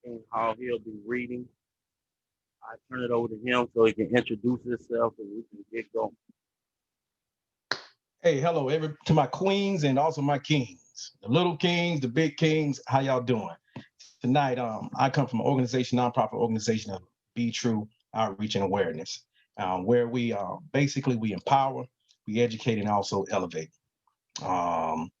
and how he'll be reading. I turn it over to him so he can introduce himself and we can get going. Hey, hello, to my queens and also my kings, the little kings, the big kings. How y'all doing tonight? I come from an organization, nonprofit organization of Bee Tru Outreach and Awareness, where we basically we empower, we educate, and also elevate. Um,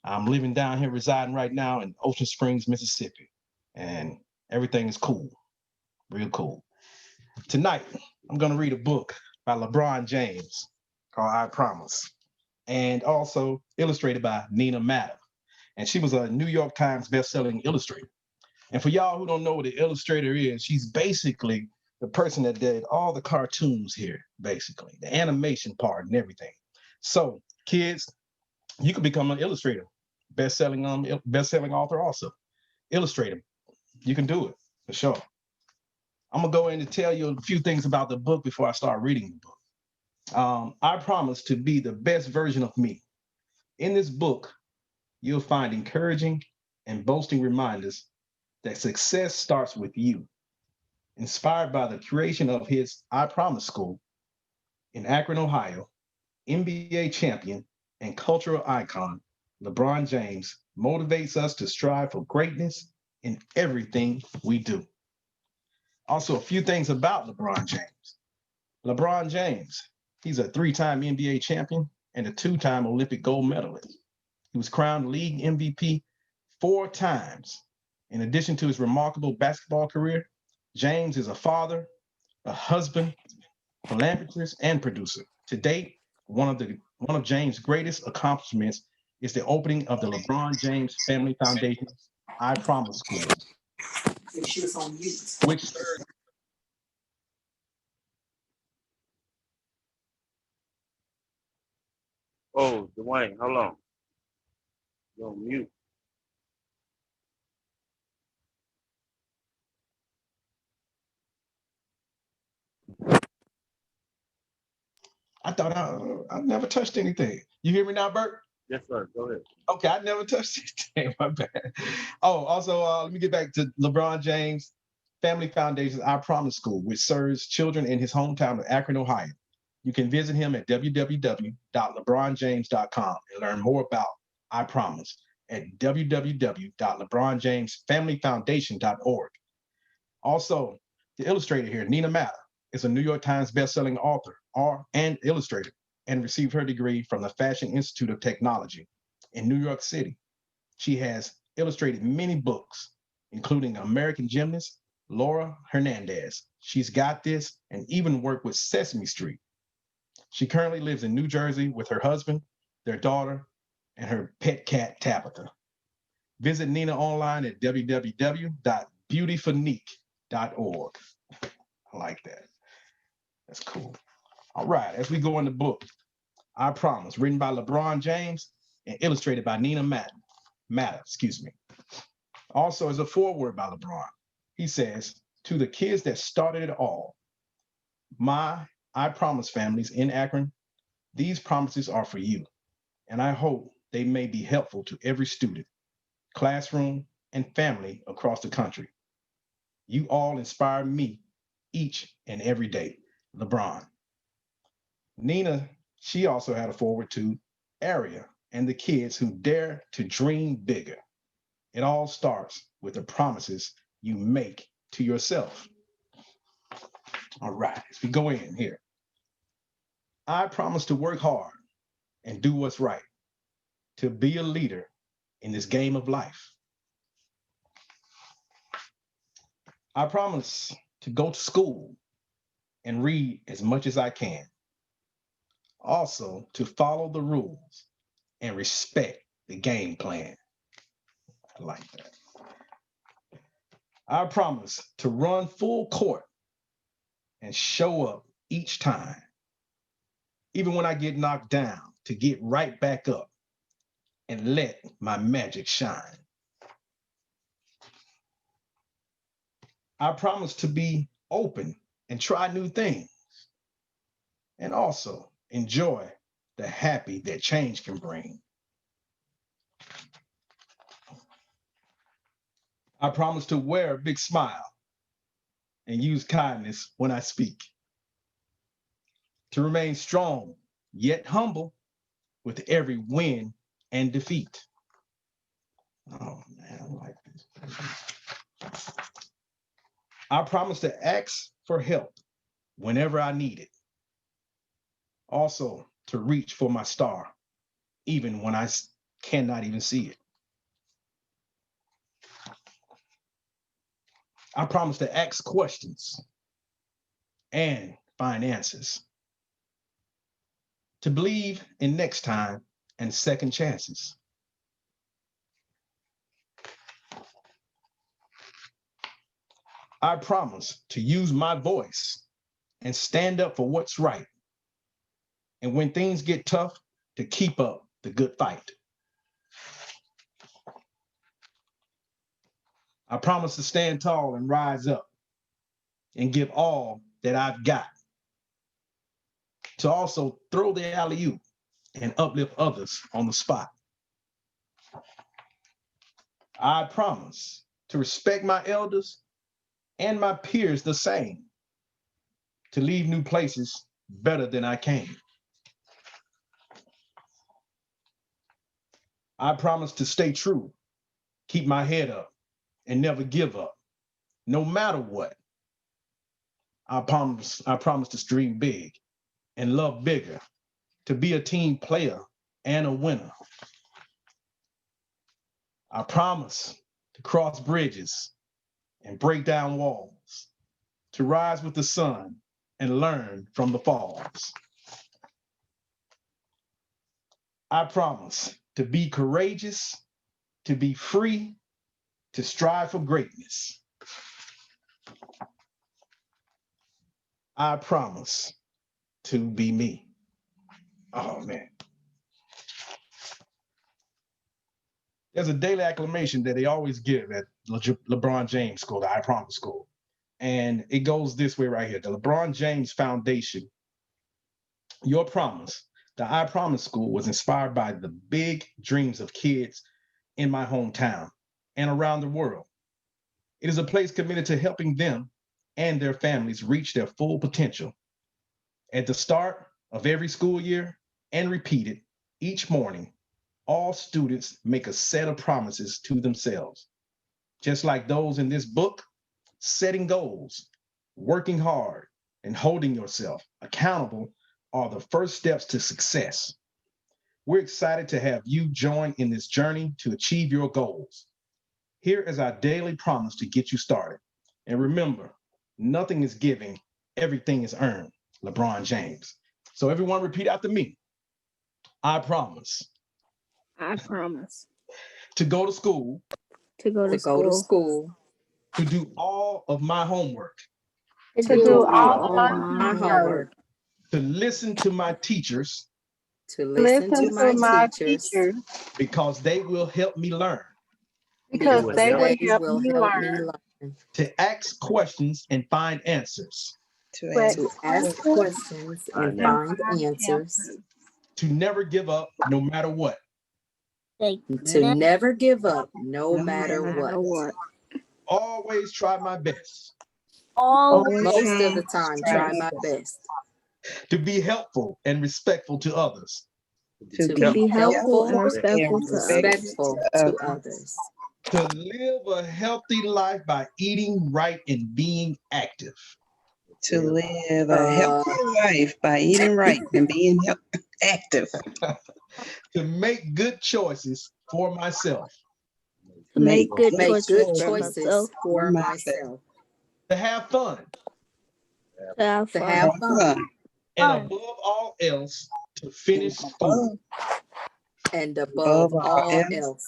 I'm living down here, residing right now in Ocean Springs, Mississippi, and everything is cool, real cool. Tonight, I'm gonna read a book by LeBron James called "I Promise," and also illustrated by Nina Matter. And she was a New York Times best-selling illustrator. And for y'all who don't know what an illustrator is, she's basically the person that did all the cartoons here, basically, the animation part and everything. So, kids, you can become an illustrator, best-selling author also. Illustrator, you can do it for sure. I'm gonna go in and tell you a few things about the book before I start reading the book. I promise to be the best version of me. In this book, you'll find encouraging and boasting reminders that success starts with you. Inspired by the creation of his I Promise School in Akron, Ohio, NBA champion and cultural icon, LeBron James motivates us to strive for greatness in everything we do. Also, a few things about LeBron James. LeBron James, he's a three-time NBA champion and a two-time Olympic gold medalist. He was crowned league MVP four times. In addition to his remarkable basketball career, James is a father, a husband, philanthropist, and producer. To date, one of James' greatest accomplishments is the opening of the LeBron James Family Foundation's I Promise School, which serves. Oh, Dwayne, hold on. You're on mute. I never touched anything. You hear me now, Bert? Yes, sir. Go ahead. Okay, I never touched anything. My bad. Oh, also, let me get back to LeBron James Family Foundation's I Promise School, which serves children in his hometown of Akron, Ohio. You can visit him at www.lebronjames.com and learn more about I Promise at www.lebronjamesfamilyfoundation.org. Also, the illustrator here, Nina Mata, is a New York Times bestselling author and illustrator and received her degree from the Fashion Institute of Technology in New York City. She has illustrated many books, including American Gymnast, Laura Hernandez. She's Got This, and even worked with Sesame Street. She currently lives in New Jersey with her husband, their daughter, and her pet cat, Tabitha. Visit Nina online at www.beautyfornique.org. I like that. That's cool. All right, as we go in the book, I Promise, written by LeBron James and illustrated by Nina Matta, excuse me. Also, as a foreword by LeBron, he says, to the kids that started it all, my I Promise families in Akron, these promises are for you, and I hope they may be helpful to every student, classroom, and family across the country. You all inspire me each and every day. LeBron. Nina, she also had a forward to Area and the kids who dare to dream bigger. It all starts with the promises you make to yourself. All right, as we go in here, I promise to work hard and do what's right, to be a leader in this game of life. I promise to go to school and read as much as I can. Also, to follow the rules and respect the game plan. I like that. I promise to run full court and show up each time, even when I get knocked down, to get right back up and let my magic shine. I promise to be open and try new things, and also enjoy the happy that change can bring. I promise to wear a big smile and use kindness when I speak. To remain strong, yet humble with every win and defeat. Oh man, I like this. I promise to ask for help whenever I need it. Also, to reach for my star, even when I cannot even see it. I promise to ask questions and find answers. To believe in next time and second chances. I promise to use my voice and stand up for what's right. And when things get tough, to keep up the good fight. I promise to stand tall and rise up and give all that I've got. To also throw the alley-oop and uplift others on the spot. I promise to respect my elders and my peers the same. To leave new places better than I came. I promise to stay true, keep my head up, and never give up, no matter what. I promise to dream big and love bigger, to be a team player and a winner. I promise to cross bridges and break down walls, to rise with the sun and learn from the falls. I promise to be courageous, to be free, to strive for greatness. I promise to be me. Oh man. There's a daily acclamation that they always give at LeBron James School, the I Promise School. And it goes this way right here. The LeBron James Foundation, your promise, the I Promise School was inspired by the big dreams of kids in my hometown and around the world. It is a place committed to helping them and their families reach their full potential. At the start of every school year and repeated each morning, all students make a set of promises to themselves. Just like those in this book, setting goals, working hard, and holding yourself accountable are the first steps to success. We're excited to have you join in this journey to achieve your goals. Here is our daily promise to get you started. And remember, nothing is given, everything is earned. LeBron James. So everyone repeat after me. I promise. I promise To go to school. to go to school. To do all of my homework. To to do do all all of of my my homework. homework, To listen to my teachers. to listen to my teachers, Because they will help me learn. because will they help will They help will me help me learn, learn. To ask questions and find answers. to to ask ask questions and Find find answers, To never give up no matter what. to never give up no no matter No matter what. what. Always try my best. Always Most try of the time, try my best. To be helpful and respectful to others. to To to be helpful and helpful respectful and to others. respectful to others. To live a healthy life by eating right and being active. to live a healthy life by eating right and being active. To make good choices for myself. To make good Make good choices for choices myself. for myself. myself. To have fun. To have To fun. have fun. And above all else, to finish school. And above all else,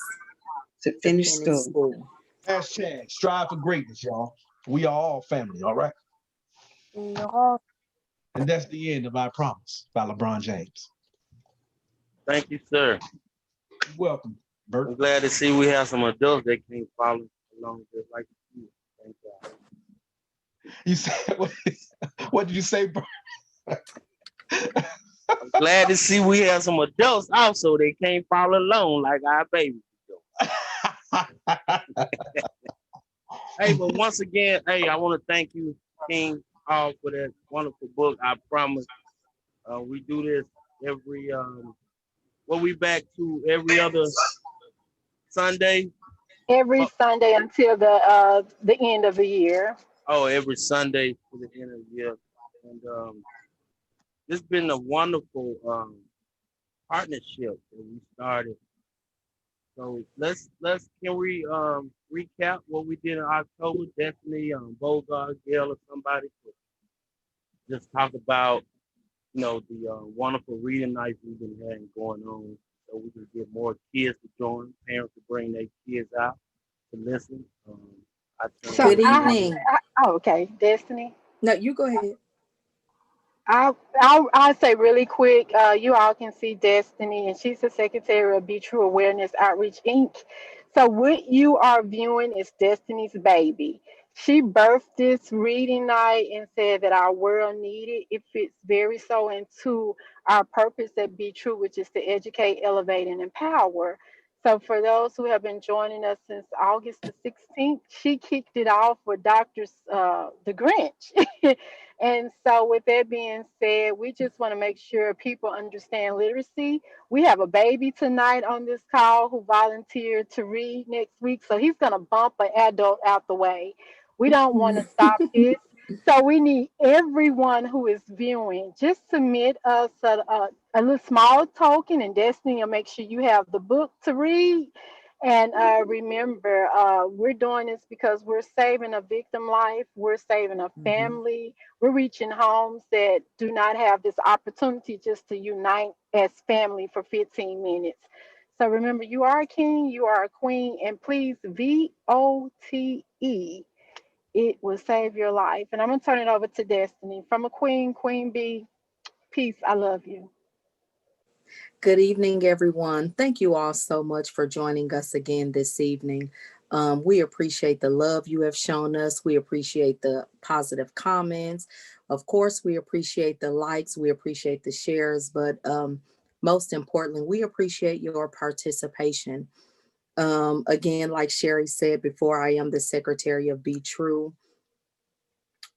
to to finish finish school. school. Hashtag strive for greatness, y'all. We are all family, all right? And that's the end of I Promise by LeBron James. Thank you, sir. You're welcome, Bert. I'm glad to see we have some adults that can follow along just like you. Thank God. You said what did you say, Bert? I'm glad to see we have some adults also that can't follow along like our babies do. Hey, but once again, hey, I want to thank you, King, for that wonderful book. I promise we do this every well, we back to every other Sunday. Every Oh, Sunday until the end of the year. oh, every Sunday to the end of the year. And it's been a wonderful partnership that we started. So let's can we recap what we did in October? Destiny, Bogart, Gail, or somebody could just talk about the wonderful reading nights we've been having going on, so we can get more kids to join. Parents to bring their kids out to listen. I turn it So Good over to I, you. evening. I oh, okay, Destiny. No, you go ahead. I'll say really quick. You all can see Destiny, and she's the secretary of Bee Tru Awareness Outreach Inc. So what you are viewing is Destiny's baby. She birthed this reading night and said that our world needed. It fits very so into our purpose at Bee Tru, which is to educate, elevate, and empower. So for those who have been joining us since August the 16th, she kicked it off with Dr. The Grinch. And so, with that being said, we just want to make sure people understand literacy. We have a baby tonight on this call who volunteered to read next week. So, he's going to bump an adult out the way. We don't want to stop this. So, we need everyone who is viewing, just submit us a little small token, and Destiny will make sure you have the book to read. And remember, we're doing this because we're saving a victim life, we're saving a Mhm. family, we're reaching homes that do not have this opportunity just to unite as family for 15 minutes. So remember, you are a king, you are a queen, and please VOTE. It will save your life. And I'm going to turn it over to Destiny. From a queen, Queen Bee, peace. I love you. Good evening, everyone. Thank you all so much for joining us again this evening. We appreciate the love you have shown us. We appreciate the positive comments. Of course, we appreciate the likes. We appreciate the shares. But most importantly, we appreciate your participation. Again, like Sherry said before, I am the secretary of Bee Tru.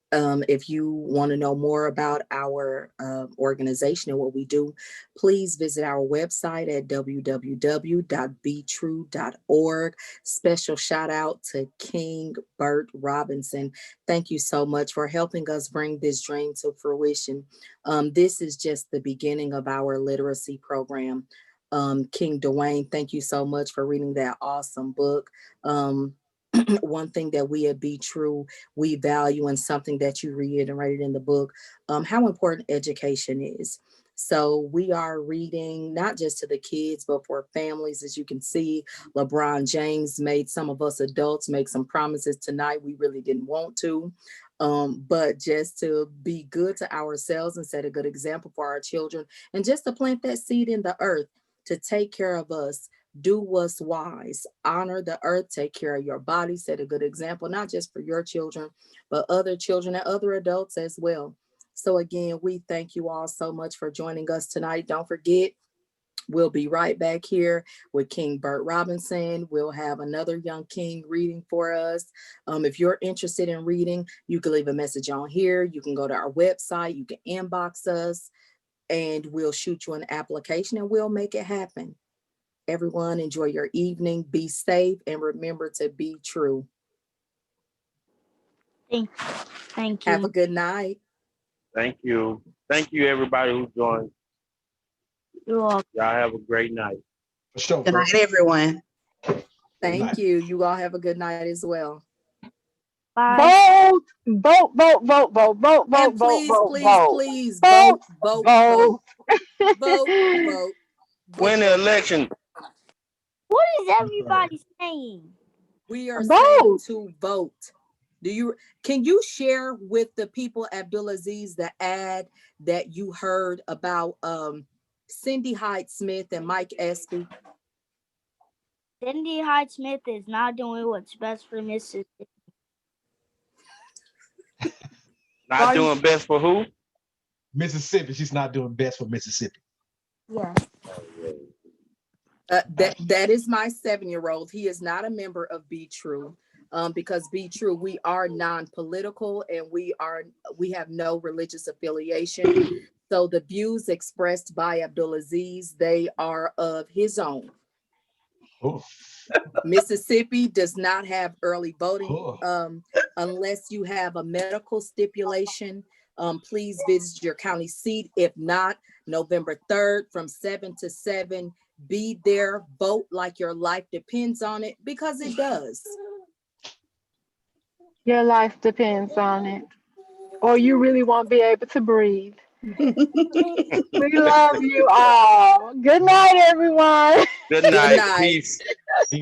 If you want to know more about our organization and what we do, please visit our website at www.beetru.org. Special shout out to King Bert Robinson. Thank you so much for helping us bring this dream to fruition. This is just the beginning of our literacy program. King Dwayne, thank you so much for reading that awesome book. One thing that we at Bee Tru we value, and something that you reiterated in the book, how important education is. So we are reading not just to the kids, but for families. As you can see, LeBron James made some of us adults make some promises tonight we really didn't want to. But just to be good to ourselves and set a good example for our children, and just to plant that seed in the earth to take care of us. Do what's wise, honor the earth, take care of your body, set a good example, not just for your children, but other children and other adults as well. So again, we thank you all so much for joining us tonight. Don't forget, we'll be right back here with King Bert Robinson. We'll have another young king reading for us. If you're interested in reading, you can leave a message on here. You can go to our website, you can inbox us, and we'll shoot you an application and we'll make it happen. Everyone, enjoy your evening. Be safe and remember to be true. Thank Have a you. good night. Thank you, everybody who joined. You're welcome. Y'all have a great night. For sure. Good night, everyone. Good Thank night. you. You all have a good night as well. Bye. Vote, vote, vote, vote, vote, vote, vote, And vote, please, vote, please, vote, please vote, vote, vote, vote, vote. vote, vote, Win vote, the vote, vote. election. What is I'm sorry. everybody saying? We are saying Vote. to vote. Can you share with the people, Abdulaziz, the ad that you heard about Cindy Hyde Smith and Mike Espy? Cindy Hyde Smith is not doing what's best for Mississippi. Not doing best for who? Mississippi. She's not doing best for Mississippi. Yeah. That is my 7-year-old. He is not a member of Bee Tru. because Be True, we are non-political and we have no religious affiliation. So the views expressed by Abdulaziz, they are of his own. Cool. Mississippi does not have early voting Cool. unless you have a medical stipulation. Please visit your county seat. If not, November 3rd from 7 to 7, be there, vote like your life depends on it, because it does. Your life depends on it, or you really won't be able to breathe. We love you all. Good night, everyone. Good Good night. night. Peace. Peace.